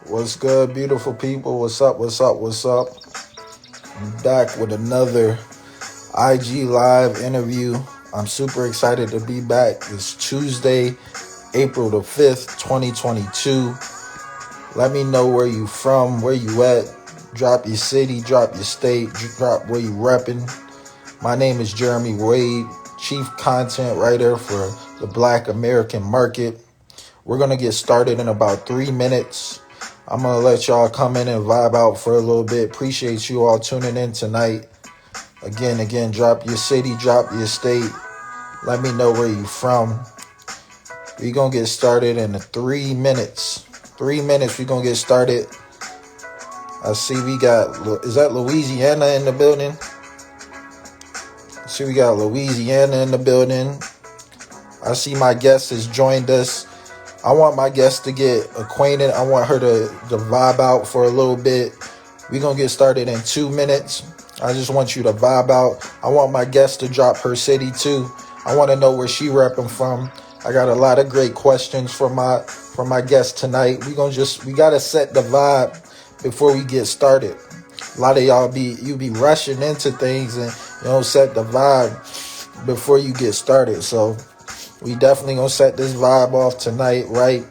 What's good, beautiful people? What's up? What's up? What's up? I'm back with another IG Live interview. I'm super excited to be back. It's Tuesday, April the 5th, 2022. Let me know where you from, where you at. Drop your city, drop your state, drop where you repping. My name is Jeremy Wade, Chief Content Writer for the Black American Market. We're going to get started in about 3 minutes. I'm going to let y'all come in and vibe out for a little bit. Appreciate you all tuning in tonight. Again, drop your city, drop your state. Let me know where you from. We're going to get started in 3 minutes. 3 minutes, we're going to get started. I see we got, is that Louisiana in the building? I see we got Louisiana in the building. I see my guest has joined us. I want my guest to get acquainted. I want her to vibe out for a little bit. We're going to get started in 2 minutes. I just want you to vibe out. I want my guest to drop her city too. I want to know where she repping from. I got a lot of great questions for my guest tonight. We got to set the vibe before we get started. A lot of y'all be rushing into things and set the vibe before you get started. So we definitely gonna set this vibe off tonight, right?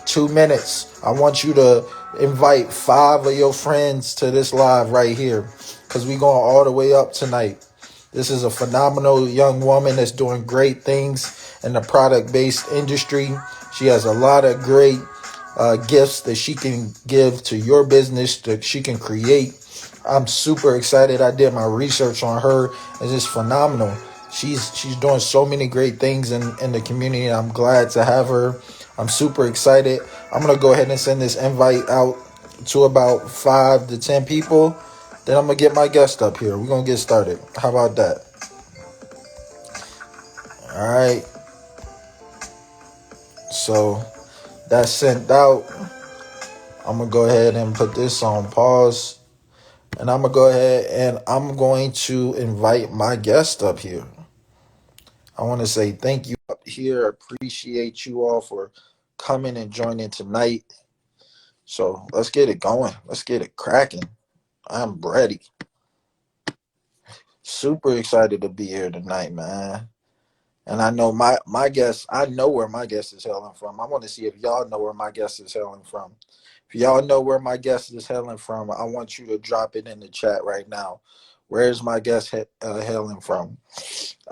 2 minutes. I want you to invite 5 of your friends to this live right here, because we going all the way up tonight. This is a phenomenal young woman that's doing great things in the product-based industry. She has a lot of great gifts that she can give to your business, that she can create. I'm super excited. I did my research on her. It's just phenomenal. She's doing so many great things in the community. I'm glad to have her. I'm super excited. I'm going to go ahead and send this invite out to about 5 to 10 people. Then I'm going to get my guest up here. We're going to get started. How about that? All right. So that's sent out. I'm going to go ahead and put this on pause. And I'm going to go ahead and I'm going to invite my guest up here. I want to say thank you up here. Appreciate you all for coming and joining tonight. So let's get it going. Let's get it cracking. I'm ready. Super excited to be here tonight, man. And I know my guest, I know where my guest is hailing from. I want to see if y'all know where my guest is hailing from. If y'all know where my guest is hailing from, I want you to drop it in the chat right now. Where is my guest hailing from?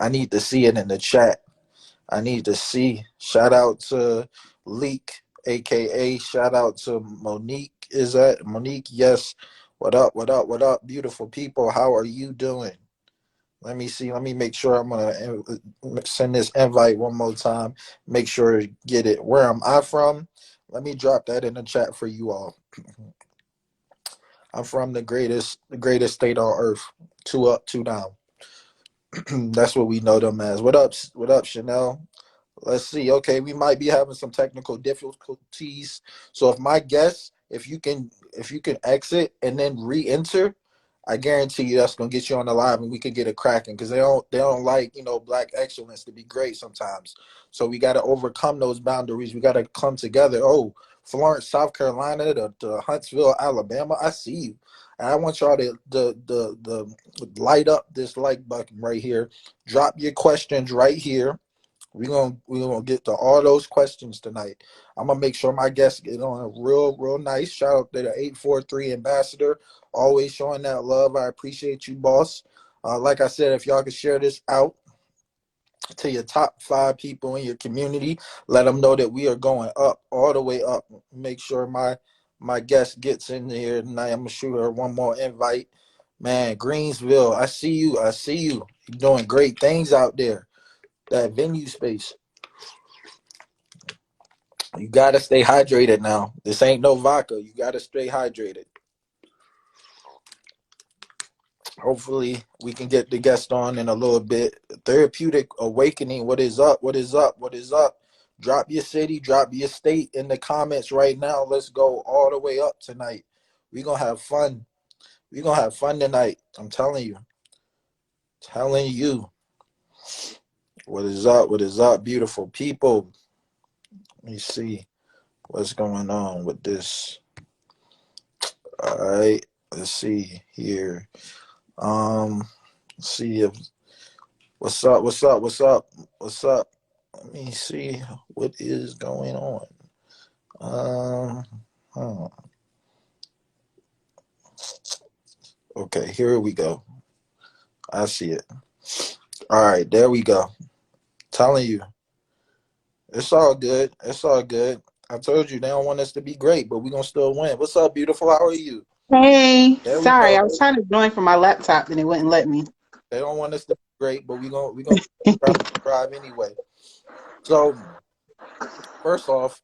I need to see it in the chat. I need to see. Shout out to Leek, aka shout out to Monique. Is that Monique? Yes. What up? What up? What up, beautiful people? How are you doing? Let me see. Let me make sure I'm gonna send this invite one more time. Make sure to get it. Where am I from? Let me drop that in the chat for you all. I'm from the greatest state on earth. 2 up, 2 down. That's what we know them as. What up? What up, Chanel? Let's see. Okay, we might be having some technical difficulties. So if my guess, if you can exit and then re-enter, I guarantee you that's gonna get you on the live and we can get it cracking, because they don't like black excellence to be great sometimes. So we got to overcome those boundaries. We got to come together. Oh, Florence, South Carolina, to Huntsville, Alabama. I see you. And I want y'all to the light up this like button right here. Drop your questions right here. We're gonna get to all those questions tonight. I'm gonna make sure my guests get on a real nice. Shout out to the 843 ambassador, always showing that love. I appreciate you, boss. Like I said, if y'all could share this out to your top 5 people in your community, let them know that we are going up, all the way up. Make sure my guest gets in here tonight. I'm gonna shoot her one more invite. Man, Greensville, I see you. You're doing great things out there. That venue space. You gotta stay hydrated now. This ain't no vodka. You gotta stay hydrated. Hopefully we can get the guest on in a little bit. Therapeutic awakening. What is up? What is up? What is up? Drop your city, drop your state in the comments right now. Let's go all the way up tonight. We're gonna have fun. We're gonna have fun tonight. I'm telling you. Telling you. What is up? What is up, beautiful people? Let me see what's going on with this. All right. Let's see here. Let's see if what's up. What's up? What's up? What's up? Let me see what is going on. Um. huh. Okay. Here we go. I see it. All right. There we go. Telling you, it's all good. It's all good. I told you they don't want us to be great, but we're gonna still win. What's up, beautiful? How are you? Hey, There we sorry, go. I was trying to join from my laptop and it wouldn't let me. They don't want us to be great, but we're gonna drive anyway. So first off,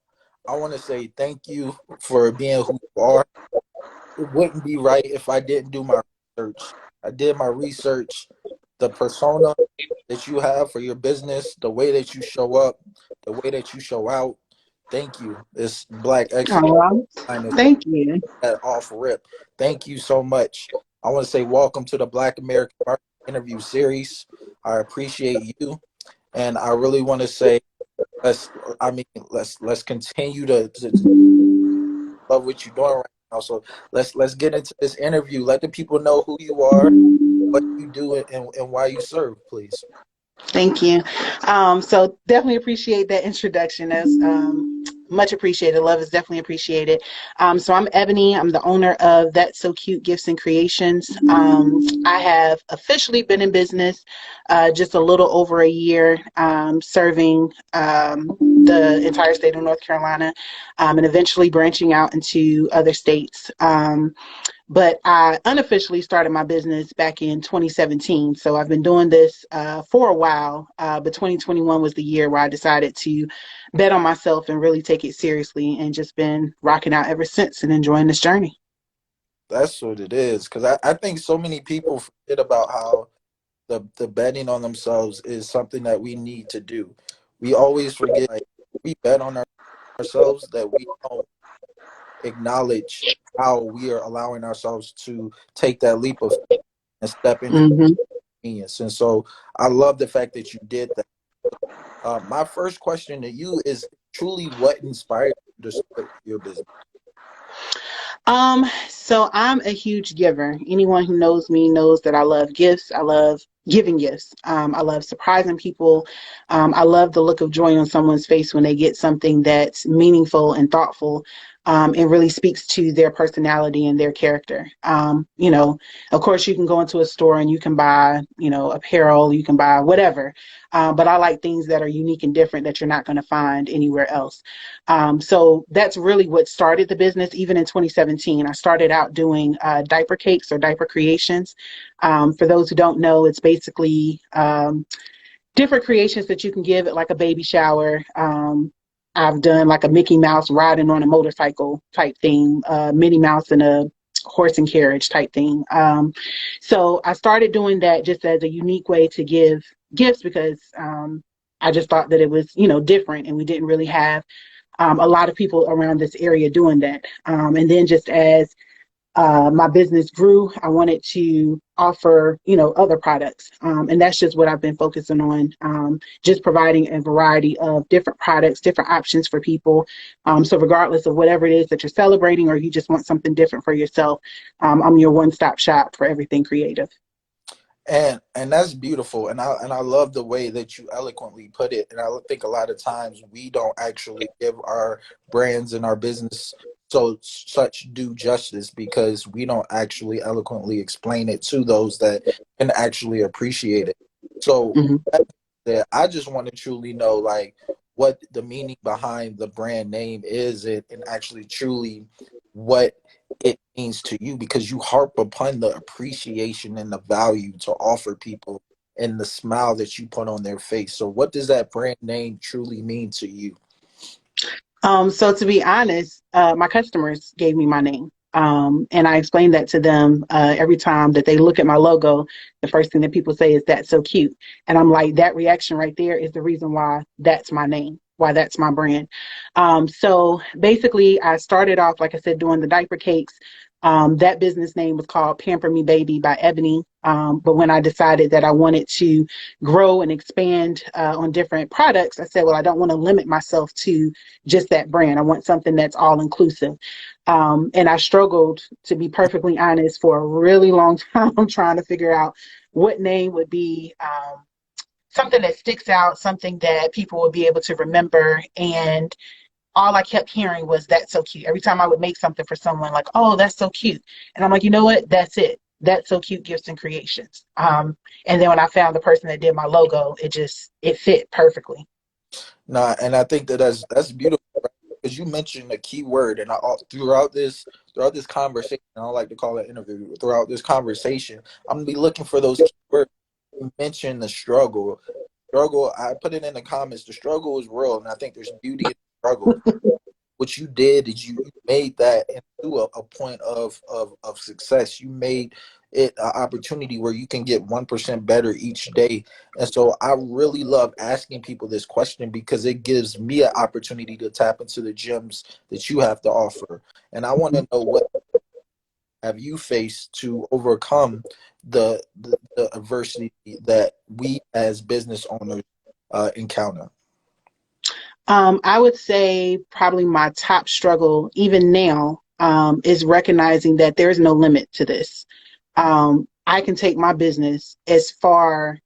I want to say thank you for being who you are. It wouldn't be right if I didn't do my research. I did my research. The persona that you have for your business, the way that you show up, the way that you show out. Thank you. It's Black Excellence. Oh, thank you. That off rip. Thank you so much. I want to say welcome to the Black American Market Interview Series. I appreciate you, and I really want to say let's. I mean, let's continue to love what you're doing right now. So let's get into this interview. Let the people know who you are, what you do, and why you serve, please. Thank you. So definitely appreciate that introduction. As much appreciated. Love is definitely appreciated. So I'm Ebony. I'm the owner of That's So Cute Gifts and Creations. I have officially been in business just a little over a year, serving the entire state of North Carolina, and eventually branching out into other states. But I unofficially started my business back in 2017. So I've been doing this for a while, but 2021 was the year where I decided to bet on myself and really take it seriously, and just been rocking out ever since and enjoying this journey. That's what it is. Because I think so many people forget about how the betting on themselves is something that we need to do. We always forget, like, we bet on ourselves, that we don't acknowledge how we are allowing ourselves to take that leap of faith and step into Hmm. genius. And so I love the fact that you did that. My first question to you is truly what inspired you to start your business? So I'm a huge giver. Anyone who knows me knows that I love gifts. I love giving gifts. I love surprising people. I love the look of joy on someone's face when they get something that's meaningful and thoughtful, and really speaks to their personality and their character. Of course, you can go into a store and you can buy, apparel, you can buy whatever. But I like things that are unique and different that you're not going to find anywhere else. So that's really what started the business. Even in 2017, I started out doing diaper cakes or diaper creations. For those who don't know, it's basically different creations that you can give at like a baby shower. I've done like a Mickey Mouse riding on a motorcycle type thing, Minnie Mouse in a horse and carriage type thing. So I started doing that just as a unique way to give gifts, because I just thought that it was, different, and we didn't really have a lot of people around this area doing that. And then just as my business grew, I wanted to offer, other products. And that's just what I've been focusing on, just providing a variety of different products, different options for people. So regardless of whatever it is that you're celebrating, or you just want something different for yourself, I'm your one-stop shop for everything creative. And that's beautiful, and I love the way that you eloquently put it. And I think a lot of times we don't actually give our brands and our business such due justice, because we don't actually eloquently explain it to those that can actually appreciate it. So Mhm. that I just want to truly know, like, what the meaning behind the brand name is, and actually truly what it means to you, because you harp upon the appreciation and the value to offer people and the smile that you put on their face. So what does that brand name truly mean to you? So to be honest, my customers gave me my name. And I explained that to them every time that they look at my logo. The first thing that people say is, "That's so cute." And I'm like, that reaction right there is the reason why that's my name, why that's my brand. So basically, I started off, like I said, doing the diaper cakes. That business name was called Pamper Me Baby by Ebony. But when I decided that I wanted to grow and expand on different products, I said, well, I don't want to limit myself to just that brand. I want something that's all inclusive. And I struggled, to be perfectly honest, for a really long time trying to figure out what name would be something that sticks out, something that people will be able to remember. And all I kept hearing was "that's so cute." Every time I would make something for someone, like, "Oh, that's so cute," and I'm like, you know what? That's it. That's so cute. Gifts and creations. And then when I found the person that did my logo, it fit perfectly. Nah, and I think that that's beautiful, right? Because you mentioned a key word, and throughout this conversation, I don't like to call it interview. Throughout this conversation, I'm gonna be looking for those key words. You mentioned the struggle. Struggle. I put it in the comments. The struggle is real, and I think there's beauty in the struggle. What you did is you made that into a point of success. You made it an opportunity where you can get 1% better each day. And so I really love asking people this question because it gives me an opportunity to tap into the gems that you have to offer. And I want to know, what have you faced to overcome the adversity that we as business owners encounter? I would say probably my top struggle, even now, is recognizing that there's no limit to this. I can take my business as far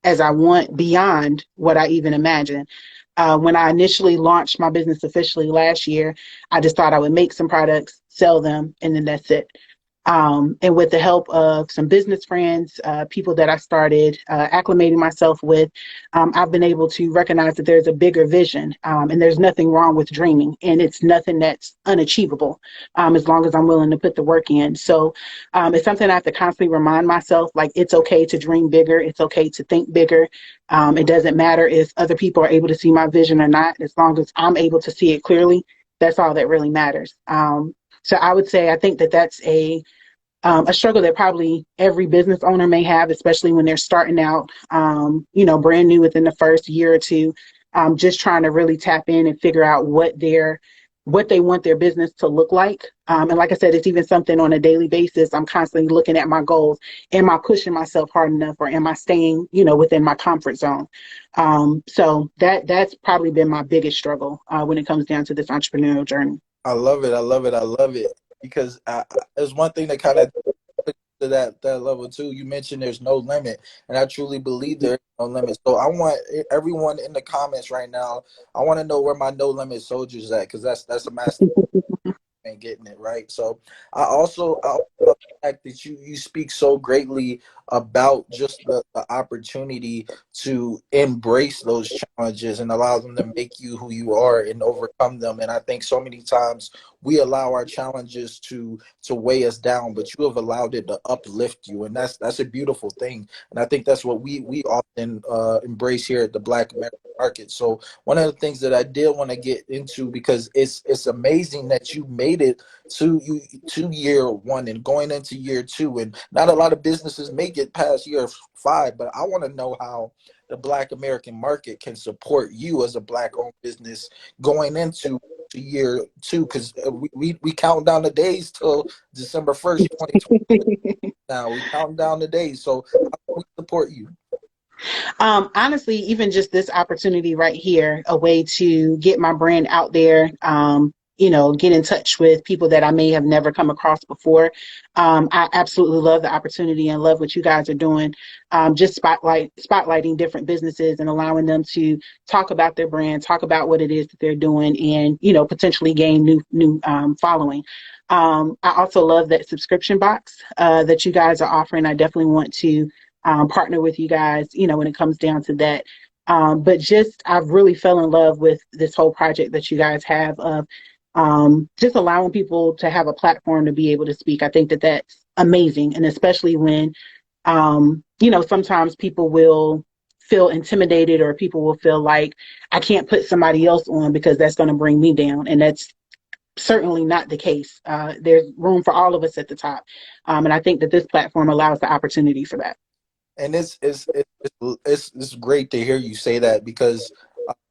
as I want beyond what I even imagined. When I initially launched my business officially last year, I just thought I would make some products, sell them, and then that's it. And with the help of some business friends, people that I started acclimating myself with, I've been able to recognize that there's a bigger vision, and there's nothing wrong with dreaming, and it's nothing that's unachievable, as long as I'm willing to put the work in. So it's something I have to constantly remind myself, like, it's okay to dream bigger. It's okay to think bigger. It doesn't matter if other people are able to see my vision or not. As long as I'm able to see it clearly, that's all that really matters. So I would say I think that that's a struggle that probably every business owner may have, especially when they're starting out, brand new within the first year or two, just trying to really tap in and figure out what they want their business to look like. And like I said, it's even something on a daily basis. I'm constantly looking at my goals. Am I pushing myself hard enough, or am I staying, within my comfort zone? So that's probably been my biggest struggle when it comes down to this entrepreneurial journey. I love it. I love it. I love it because there's one thing that kind of to that level too. You mentioned there's no limit, and I truly believe there's no limit. So I want everyone in the comments right now. I want to know where my no limit soldiers at, because that's a master and getting it right. So I also love the fact that you speak so greatly about just the opportunity to embrace those challenges and allow them to make you who you are and overcome them. And I think so many times we allow our challenges to weigh us down, but you have allowed it to uplift you, and that's a beautiful thing. And I think that's what we often embrace here at the Black American market. So one of the things that I did want to get into, because it's amazing that you made it to year one and going into year two, and not a lot of businesses make it past year five. But I want to know how the Black American market can support you as a Black owned business going into to year two, because we count down the days till December 1st, 2020. Now we counting down the days. So how can we support you? Honestly, even just this opportunity right here, a way to get my brand out there, get in touch with people that I may have never come across before. I absolutely love the opportunity and love what you guys are doing. Just spotlighting different businesses and allowing them to talk about their brand, talk about what it is that they're doing, and potentially gain new following. I also love that subscription box that you guys are offering. I definitely want to partner with you guys, when it comes down to that. But just, I've really fell in love with this whole project that you guys have of just allowing people to have a platform to be able to speak. I think that that's amazing. And especially when, sometimes people will feel intimidated, or people will feel like I can't put somebody else on because that's going to bring me down. And that's certainly not the case. There's room for all of us at the top. And I think that this platform allows the opportunity for that. And it's great to hear you say that, because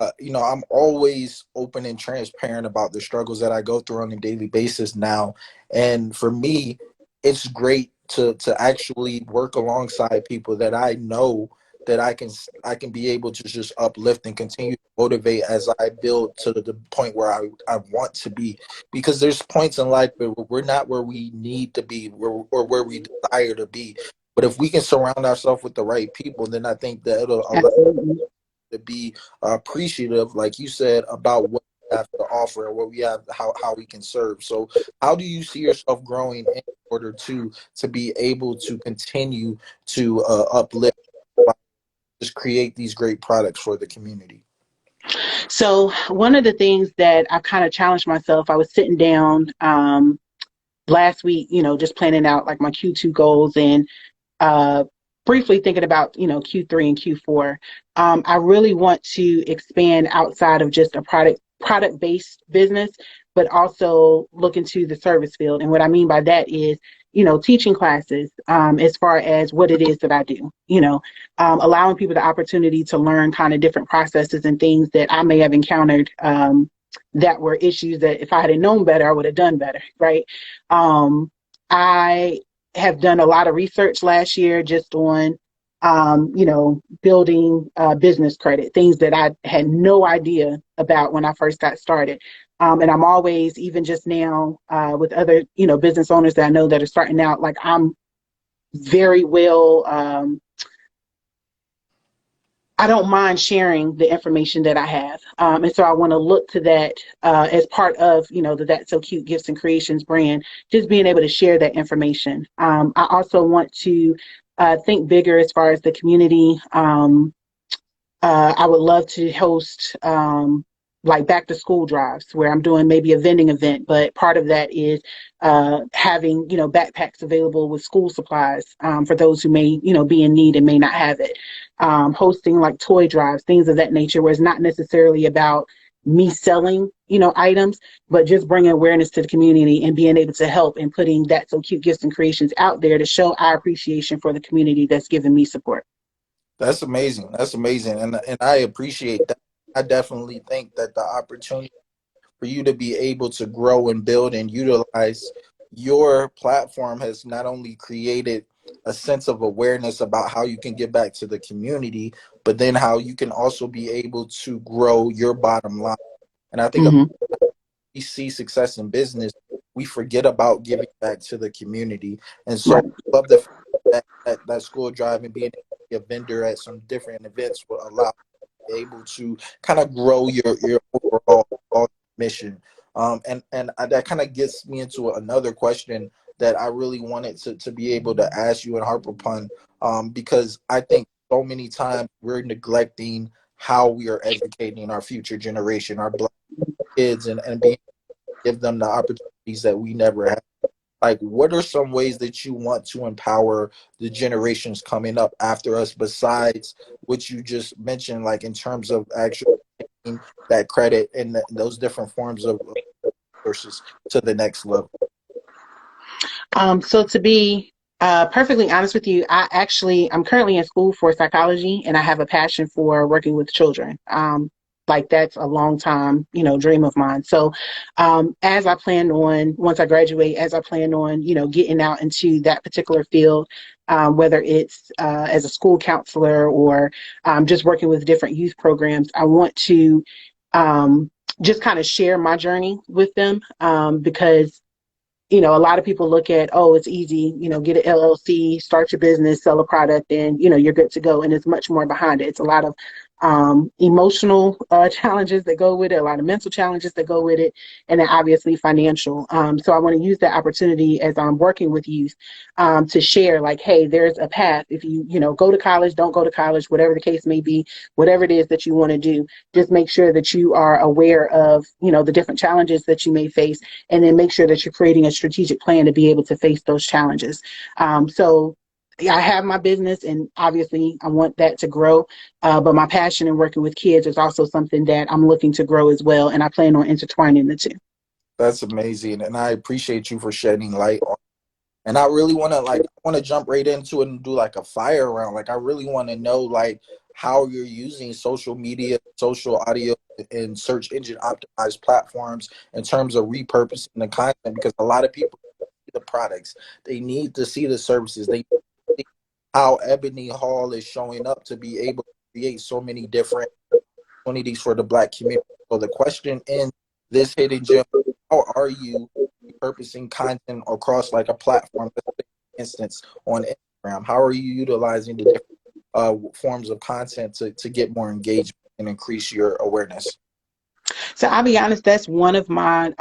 I'm always open and transparent about the struggles that I go through on a daily basis now. And for me, it's great to actually work alongside people that I know that I can be able to just uplift and continue to motivate as I build to the point where I want to be. Because there's points in life where we're not where we need to be, or where we desire to be. But if we can surround ourselves with the right people, then I think that it'll allow Absolutely. to be appreciative, like you said, about what we have to offer and what we have, how we can serve. So, how do you see yourself growing in order to be able to continue to uplift, just create these great products for the community? So one of the things that I kind of challenged myself, I was sitting down last week, just planning out like my Q2 goals, and uh, briefly thinking about Q3 and Q4. I really want to expand outside of just a product based business, but also look into the service field. And what I mean by that is teaching classes, as far as what it is that I do. Allowing people the opportunity to learn kind of different processes and things that I may have encountered. That were issues that if I had known better, I would have done better, right? I have done a lot of research last year just on, building business credit, things that I had no idea about when I first got started. And I'm always, even just now, with other, business owners that I know that are starting out, like I'm very well, I don't mind sharing the information that I have. And so I want to look to that as part of, the That's So Cute Gifts and Creations brand, just being able to share that information. I also want to think bigger as far as the community. I would love to host like back to school drives where I'm doing maybe a vending event, but part of that is having backpacks available with school supplies for those who may be in need and may not have it. Hosting like toy drives, things of that nature, where it's not necessarily about me selling items, but just bringing awareness to the community and being able to help and putting That So Cute Gifts and Creations out there to show our appreciation for the community that's giving me support. That's amazing. That's amazing, and I appreciate that. I definitely think that the opportunity for you to be able to grow and build and utilize your platform has not only created a sense of awareness about how you can give back to the community, but then how you can also be able to grow your bottom line. And I think Hmm. we see success in business, we forget about giving back to the community. And so Right. I love the fact that school drive and being a vendor at some different events will allow you able to kind of grow your overall mission. That kind of gets me into another question that I really wanted to be able to ask you and harp upon, because I think so many times we're neglecting how we are educating our future generation, our black kids, and being give them the opportunities that we never had. Like, what are some ways that you want to empower the generations coming up after us, besides what you just mentioned, like in terms of actually taking that credit and those different forms of resources to the next level? So to be perfectly honest with you, I'm currently in school for psychology, and I have a passion for working with children. Like that's a long time, dream of mine. So, as I plan on once I graduate, as I plan on, getting out into that particular field, whether it's as a school counselor or just working with different youth programs, I want to just kind of share my journey with them, because a lot of people look at, oh, it's easy, get an LLC, start your business, sell a product, and, you're good to go. And it's much more behind it. It's a lot of emotional challenges that go with it, a lot of mental challenges that go with it, and then obviously financial. So I want to use that opportunity as I'm working with youth to share, like, hey, there's a path. If you go to college, don't go to college, whatever the case may be, whatever it is that you want to do, just make sure that you are aware of, the different challenges that you may face, and then make sure that you're creating a strategic plan to be able to face those challenges. So I have my business, and obviously I want that to grow. But my passion in working with kids is also something that I'm looking to grow as well, and I plan on intertwining the two. That's amazing, and I appreciate you for shedding light on. And I really want to jump right into it and do like a fire round. Like, I really want to know like how you're using social media, social audio, and search engine optimized platforms in terms of repurposing the content, because a lot of people the products. They need to see the services. They need to see how Ebony Hall is showing up to be able to create so many different opportunities for the Black community. So the question in this hidden gem: how are you repurposing content across like a platform, for instance, on Instagram? How are you utilizing the different forms of content to get more engagement and increase your awareness? So I'll be honest, that's one of my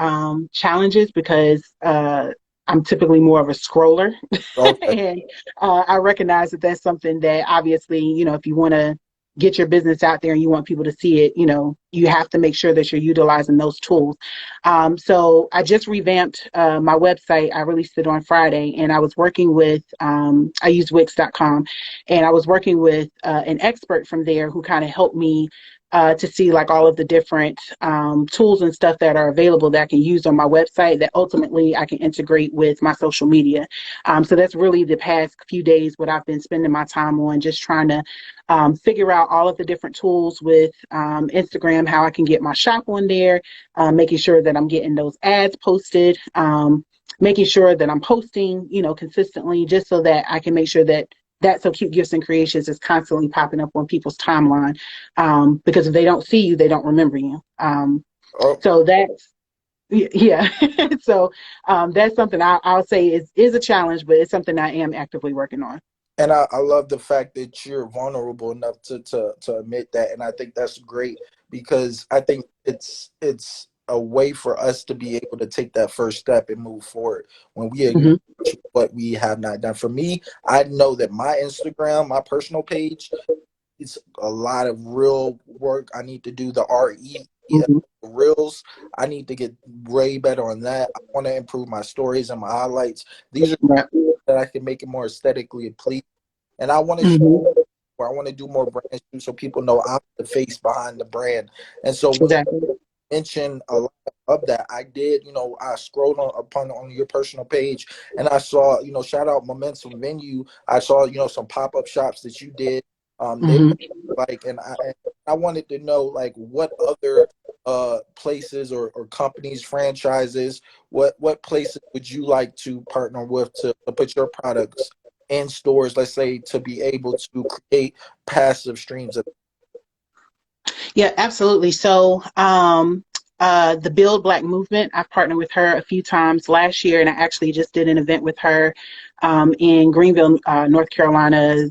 challenges because I'm typically more of a scroller. Okay. And I recognize that that's something that obviously, if you want to get your business out there and you want people to see it, you have to make sure that you're utilizing those tools. So I just revamped my website. I released it on Friday, and I was working with, I use Wix.com, and I was working with an expert from there who kind of helped me to see like all of the different tools and stuff that are available that I can use on my website that ultimately I can integrate with my social media. So that's really the past few days what I've been spending my time on, just trying to figure out all of the different tools with Instagram, how I can get my shop on there, making sure that I'm getting those ads posted, making sure that I'm posting, consistently, just so that I can make sure that That's So Cute Gifts and Creations is constantly popping up on people's timeline. Because if they don't see you, they don't remember you. Oh, So that's, yeah. So that's something I'll say is a challenge, but it's something I am actively working on. and I love the fact that you're vulnerable enough to admit that, and I think that's great because I think it's a way for us to be able to take that first step and move forward when we acknowledge Hmm. what we have not done. For me, I know that my Instagram, my personal page, it's a lot of real work. I need to do the Hmm. reels. I need to get way better on that. I want to improve my stories and my highlights. These are Right. that I can make it more aesthetically pleasing. And I want to show Hmm. where I want to do more brands too, so people know I'm the face behind the brand. And so when Exactly. you mention a lot of that, I did, I scrolled on your personal page and I saw, shout out Momentum Venue. I saw, some pop-up shops that you did. They Hmm. like, and I wanted to know like what other places or companies, franchises, what places would you like to partner with to put your products in stores, let's say, to be able to create passive streams of. Yeah, absolutely. So, the Build Black Movement, I've partnered with her a few times last year, and I actually just did an event with her in Greenville, North Carolina,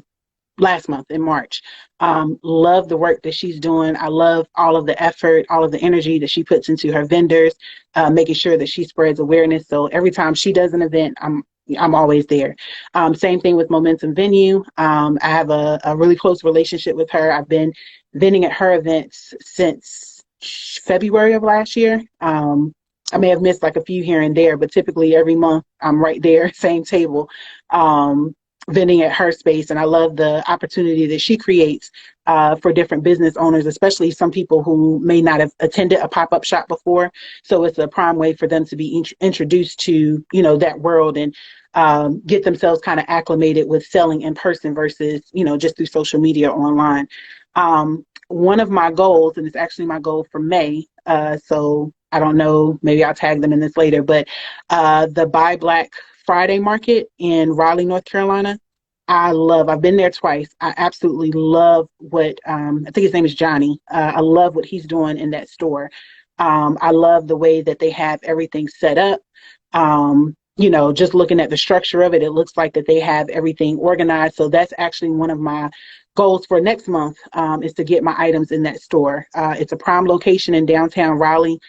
last month in March. Love the work that she's doing. I love all of the effort, all of the energy that she puts into her vendors, making sure that she spreads awareness. So every time she does an event, I'm always there. Same thing with Momentum Venue. I have a really close relationship with her. I've been vending at her events since February of last year. I may have missed like a few here and there, but typically every month I'm right there, same table. Vending at her space, and I love the opportunity that she creates for different business owners, especially some people who may not have attended a pop-up shop before. So it's a prime way for them to be introduced to that world and get themselves kind of acclimated with selling in person versus just through social media or online. One of my goals, and it's actually my goal for May, so I don't know, maybe I'll tag them in this later, but the Buy Black Friday market in Raleigh, North Carolina. I've been there twice. I absolutely love what, I think his name is Johnny. I love what he's doing in that store. I love the way that they have everything set up. Just looking at the structure of it, it looks like that they have everything organized. So that's actually one of my goals for next month, is to get my items in that store. It's a prime location in downtown Raleigh.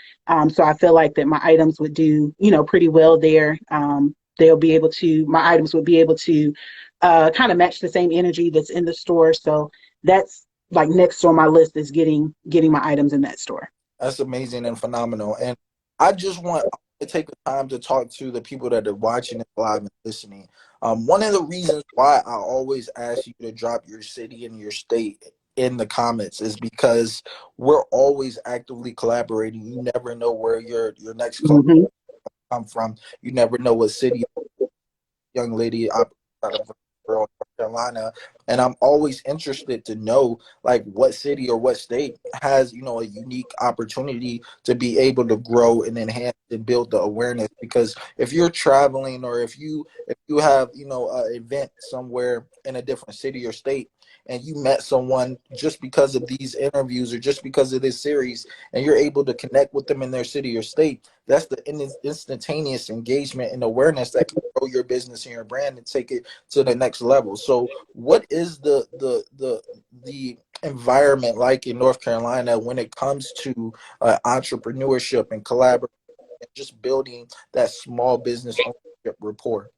So I feel like that my items would do, pretty well there. My items would be able to kind of match the same energy that's in the store. So that's like next on my list is getting my items in that store. That's amazing and phenomenal. And I just want to take the time to talk to the people that are watching it live and listening. One of the reasons why I always ask you to drop your city and your state in the comments is because we're always actively collaborating. You never know where your next client Hmm. come from. You never know what city young lady operates out of North Carolina. Carolina, and I'm always interested to know like what city or what state has, you know, a unique opportunity to be able to grow and enhance and build the awareness. Because if you're traveling, or if you have, you know, an event somewhere in a different city or state, and you met someone just because of these interviews or just because of this series, and you're able to connect with them in their city or state, that's the instantaneous engagement and awareness that can grow your business and your brand and take it to the next level. So what is the environment like in North Carolina when it comes to entrepreneurship and collaboration and just building that small business ownership rapport?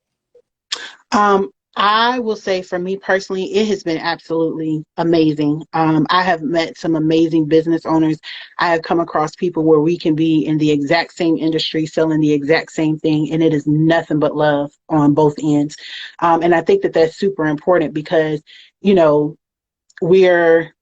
I will say for me personally, it has been absolutely amazing. I have met some amazing business owners. I have come across people where we can be in the exact same industry, selling the exact same thing, and it is nothing but love on both ends. And I think that that's super important because, you know, we're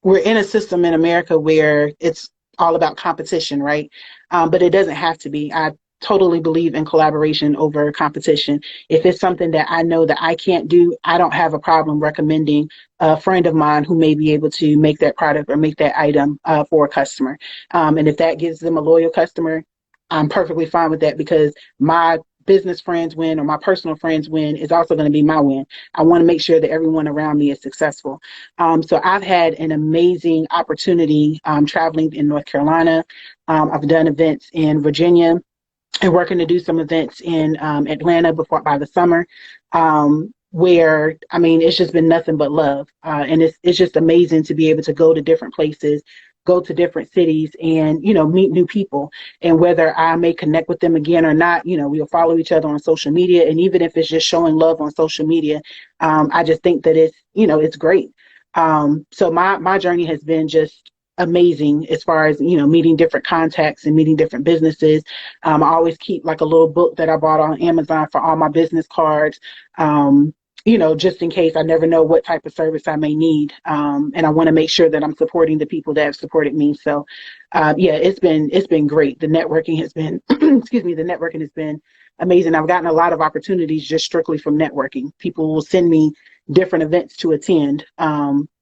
we're in a system in America where it's all about competition, right? But it doesn't have to be. I totally believe in collaboration over competition. If it's something that I know that I can't do, I don't have a problem recommending a friend of mine who may be able to make that product or make that item for a customer. And if that gives them a loyal customer, I'm perfectly fine with that because my business friends win or my personal friends win is also going to be my win. I want to make sure that everyone around me is successful. So I've had an amazing opportunity traveling in North Carolina. I've done events in Virginia and working to do some events in Atlanta before by the summer. Where I mean, it's just been nothing but love, and it's just amazing to be able to go to different places, go to different cities, and meet new people. And whether I may connect with them again or not, we'll follow each other on social media, and even if it's just showing love on social media, I just think that it's great. So my journey has been just amazing as far as meeting different contacts and meeting different businesses. I always keep like a little book that I bought on Amazon for all my business cards. Just in case. I never know what type of service I may need, and I want to make sure that I'm supporting the people that have supported me. So yeah, it's been great. The networking has been excuse me, the networking has been amazing. I've gotten a lot of opportunities just strictly from networking. People will send me different events to attend.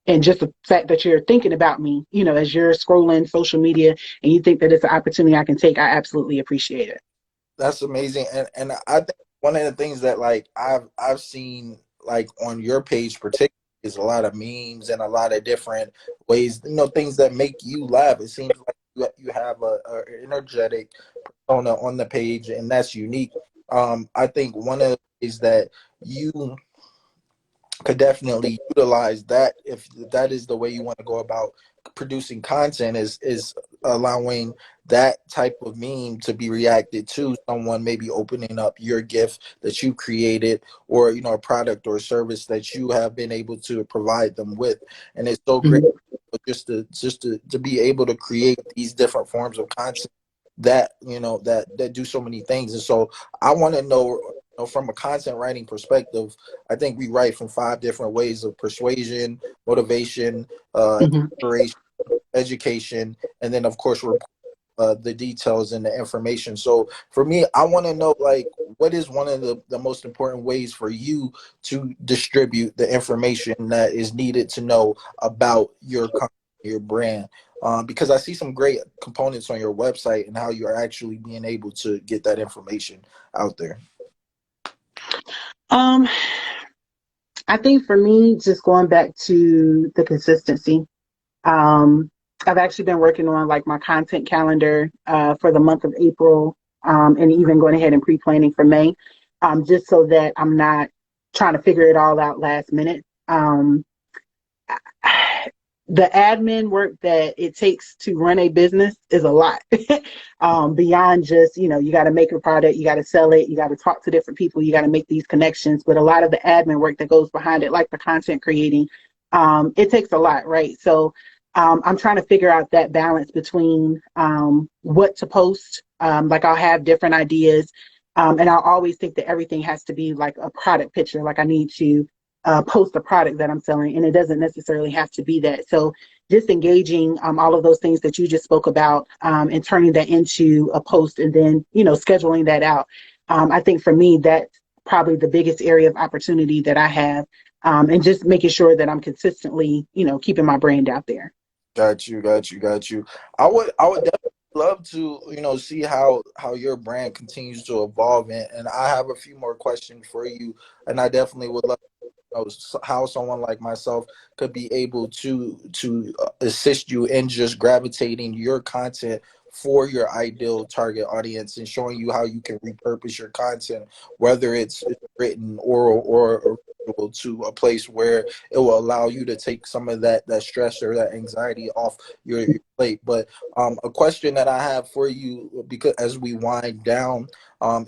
And just the fact that you're thinking about me, as you're scrolling social media and you think that it's an opportunity I can take, I absolutely appreciate it. That's amazing. And I think one of the things that like I've seen like on your page particularly is a lot of memes and a lot of different ways, things that make you laugh. It seems like you have a energetic persona on the page, and that's unique. I think one of the ways that you could definitely utilize that, if that is the way you want to go about producing content, is allowing that type of meme to be reacted to someone maybe opening up your gift that you created, or a product or service that you have been able to provide them with. And it's so great Mhm. just to be able to create these different forms of content that that do so many things. And so I want to know, from a content writing perspective, I think we write from 5 different ways: of persuasion, motivation, Mhm. inspiration, education, and then of course we're the details and the information. So for me, I want to know, like, what is one of the most important ways for you to distribute the information that is needed to know about your company, your brand? Because I see some great components on your website and how you're actually being able to get that information out there. Um, I think for me, just going back to the consistency. Um, I've actually been working on like my content calendar for the month of April, and even going ahead and pre-planning for May, just so that I'm not trying to figure it all out last minute. The admin work that it takes to run a business is a lot. Beyond just, you got to make a product, you got to sell it, you got to talk to different people, you got to make these connections. But a lot of the admin work that goes behind it, like the content creating, it takes a lot, right? So I'm trying to figure out that balance between what to post. Like I'll have different ideas, and I'll always think that everything has to be like a product picture. Like I need to post a product that I'm selling, and it doesn't necessarily have to be that. So just engaging all of those things that you just spoke about, and turning that into a post, and then scheduling that out. I think for me probably the biggest area of opportunity that I have, and just making sure that I'm consistently, keeping my brand out there. Got you, got you, got you. I would definitely love to, see how your brand continues to evolve, and I have a few more questions for you, and I definitely would love know, how someone like myself could be able to assist you in just gravitating your content for your ideal target audience and showing you how you can repurpose your content, whether it's written, oral, or visual, to a place where it will allow you to take some of that stress or that anxiety off your plate. But a question that I have for you, because as we wind down,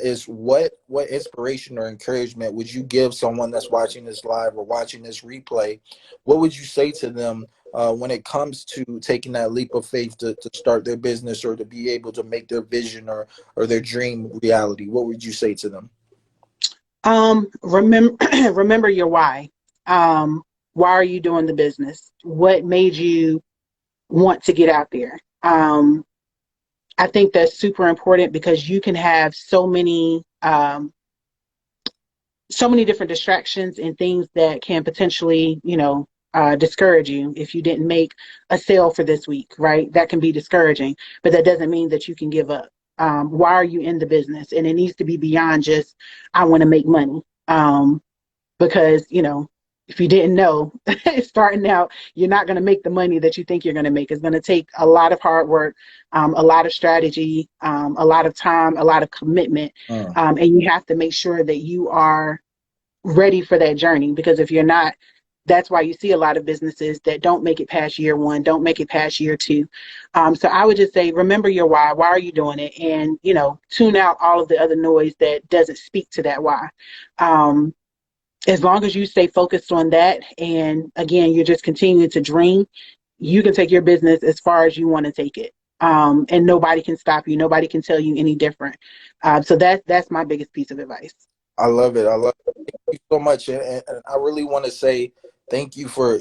is what inspiration or encouragement would you give someone that's watching this live or watching this replay? What would you say to them when it comes to taking that leap of faith to start their business or to be able to make their vision or their dream reality? What would you say to them? Remember, remember your why. Why are you doing the business? What made you want to get out there? I think that's super important because you can have so many different distractions and things that can potentially, discourage you if you didn't make a sale for this week, right? That can be discouraging, but that doesn't mean that you can give up. Why are you in the business? And it needs to be beyond just, I want to make money. Because, if you didn't know, starting out, you're not going to make the money that you think you're going to make. It's going to take a lot of hard work, a lot of strategy, a lot of time, a lot of commitment. And you have to make sure that you are ready for that journey, because if you're not, that's why you see a lot of businesses that don't make it past year one, don't make it past year two. So I would just say, remember your why. Why are you doing it? And, tune out all of the other noise that doesn't speak to that why. As long as you stay focused on that, and again, you're just continuing to dream, you can take your business as far as you want to take it. And nobody can stop you. Nobody can tell you any different. So that's my biggest piece of advice. I love it. I love it. Thank you so much, and I really want to say thank you for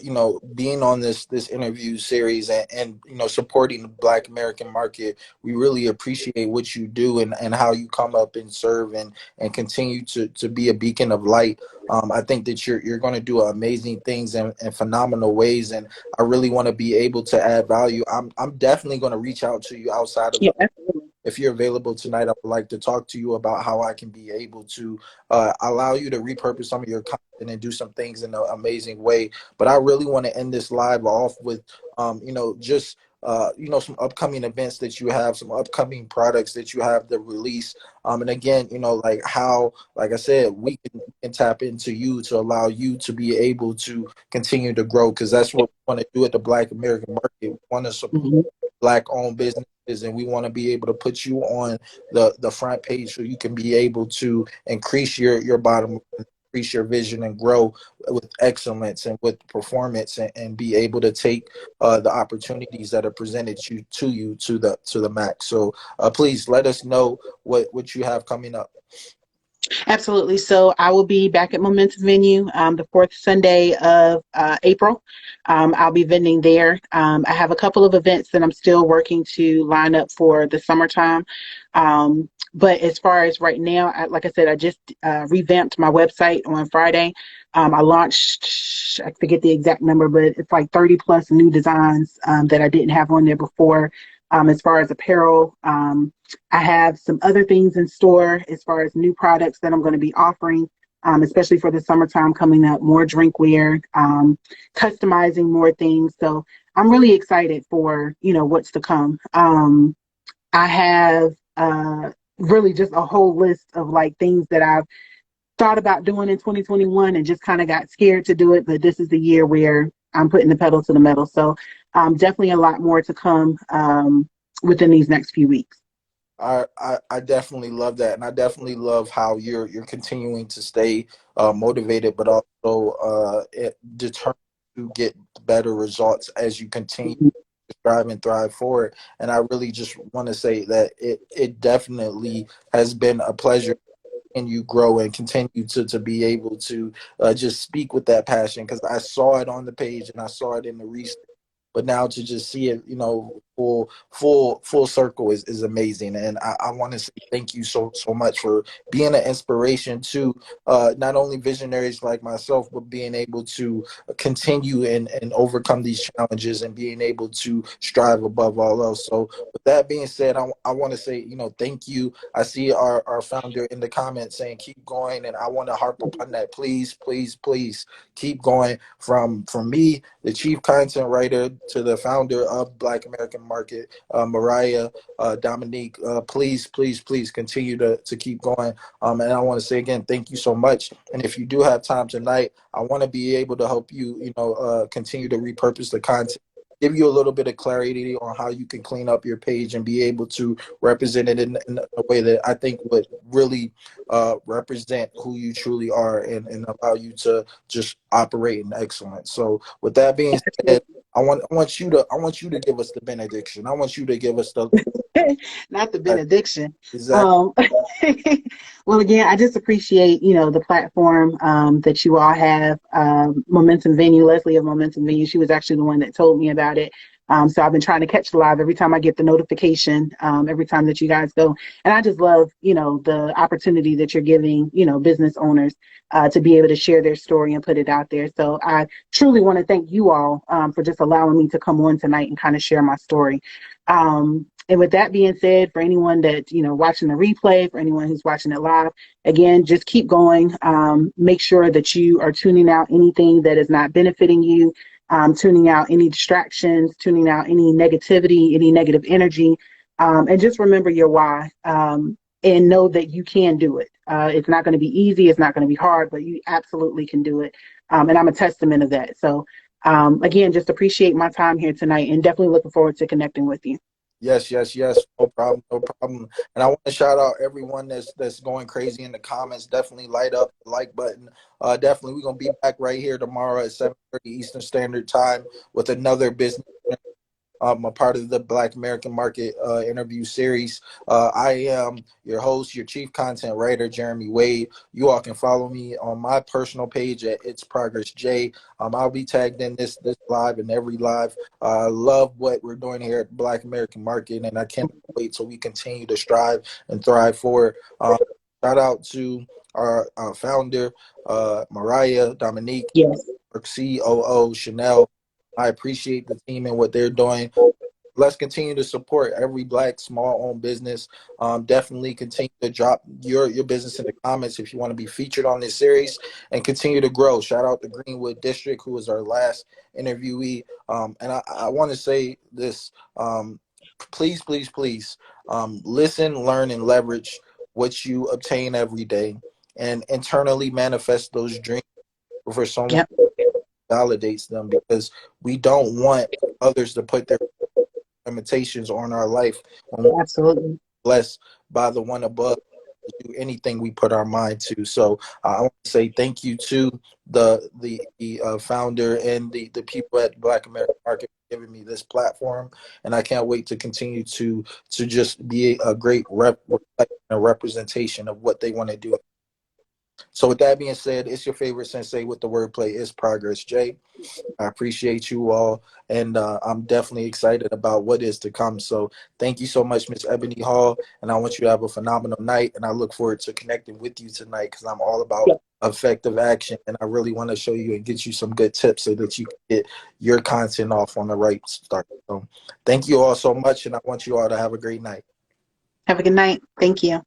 being on this interview series and supporting the Black American market. We really appreciate what you do and how you come up and serve and continue to be a beacon of light. I think that you're going to do amazing things in phenomenal ways, and I really want to be able to add value. I'm definitely going to reach out to you outside of Yeah, the. If you're available tonight, I would like to talk to you about how I can be able to allow you to repurpose some of your content and do some things in an amazing way. But I really want to end this live off with, just some upcoming events that you have, some upcoming products that you have to release. And again, like how, like I said, we can tap into you to allow you to be able to continue to grow, because that's what we want to do at the Black American market. We want to support Mhm. Black owned businesses, and we want to be able to put you on the front page so you can be able to increase your bottom, increase your vision, and grow with excellence and with performance, and be able to take the opportunities that are presented you to the max. So please let us know what you have coming up. Absolutely. So I will be back at Momentum Venue the fourth Sunday of April. I'll be vending there. I have a couple of events that I'm still working to line up for the summertime. But as far as right now, like I said, I just revamped my website on Friday. I launched, I forget the exact number, but it's like 30 plus new designs that I didn't have on there before. As far as apparel, I have some other things in store as far as new products that I'm going to be offering, especially for the summertime coming up, more drinkware, customizing more things. So I'm really excited for, what's to come. I have really just a whole list of like things that I've thought about doing in 2021 and just kind of got scared to do it. But this is the year where I'm putting the pedal to the metal. So definitely a lot more to come within these next few weeks. I definitely love that, and I definitely love how you're continuing to stay motivated, but also determined to get better results as you continue Mhm. to strive and thrive forward. And I really just want to say that it definitely has been a pleasure, and you grow and continue to be able to just speak with that passion, because I saw it on the page and I saw it in the research, but now to just see it, full circle is amazing. And I want to say thank you so much for being an inspiration to not only visionaries like myself, but being able to continue and overcome these challenges and being able to strive above all else. So with that being said, I want to say, thank you. I see our founder in the comments saying keep going, and I want to harp upon that. Please, please, please keep going. From me, the chief content writer, to the founder of Black American Market, Mariah, Dominique, please, please, please continue to keep going. And I want to say again, thank you so much. And if you do have time tonight, I want to be able to help you, continue to repurpose the content, give you a little bit of clarity on how you can clean up your page and be able to represent it in a way that I think would really represent who you truly are, and allow you to just operate in excellence. So with that being said, I want you to give us the benediction. I want you to give us the Not the benediction. exact. Um, well, again, I just appreciate, the platform that you all have. Momentum Venue, Leslie of Momentum Venue, she was actually the one that told me about it. So I've been trying to catch the live every time I get the notification, every time that you guys go. And I just love, the opportunity that you're giving, business owners to be able to share their story and put it out there. So I truly want to thank you all for just allowing me to come on tonight and kind of share my story. And with that being said, for anyone that's, watching the replay, for anyone who's watching it live, again, just keep going. Make sure that you are tuning out anything that is not benefiting you, tuning out any distractions, tuning out any negativity, any negative energy, and just remember your why, and know that you can do it. It's not going to be easy. It's not going to be hard, but you absolutely can do it. And I'm a testament of that. So again, just appreciate my time here tonight, and definitely looking forward to connecting with you. Yes, yes, yes. No problem, no problem. And I want to shout out everyone that's going crazy in the comments. Definitely light up the like button. Definitely, we're gonna be back right here tomorrow at 7:30 Eastern Standard Time with another business. I'm a part of the Black American Market interview series. I am your host, your chief content writer, Jeremy Wade. You all can follow me on my personal page at It's Progress J. I'll be tagged in this live and every live. I love what we're doing here at Black American Market, and I can't wait till we continue to strive and thrive forward. Shout out to our founder, Mariah, Dominique, Yes, our COO, Chanel. I appreciate the team and what they're doing. Let's continue to support every Black small-owned business. Definitely continue to drop your business in the comments if you want to be featured on this series, and continue to grow. Shout out to Greenwood District, who was our last interviewee. And I want to say this: please, please, please, listen, learn, and leverage what you obtain every day, and internally manifest those dreams for someone yep, validates them, because we don't want others to put their limitations on our life when we're absolutely. blessed by the one above to do anything we put our mind to. So I want to say thank you to the founder and the people at Black American Market for giving me this platform, and I can't wait to continue to just be a great a representation of what they want to do. So with that being said, it's your favorite sensei with the wordplay, is Progress J. I appreciate you all, and I'm definitely excited about what is to come. So thank you so much, Miss Ebony Hall, and I want you to have a phenomenal night, and I look forward to connecting with you tonight, because I'm all about effective action, and I really want to show you and get you some good tips so that you can get your content off on the right start. So thank you all so much, and I want you all to have a great night. Have a good night. Thank you.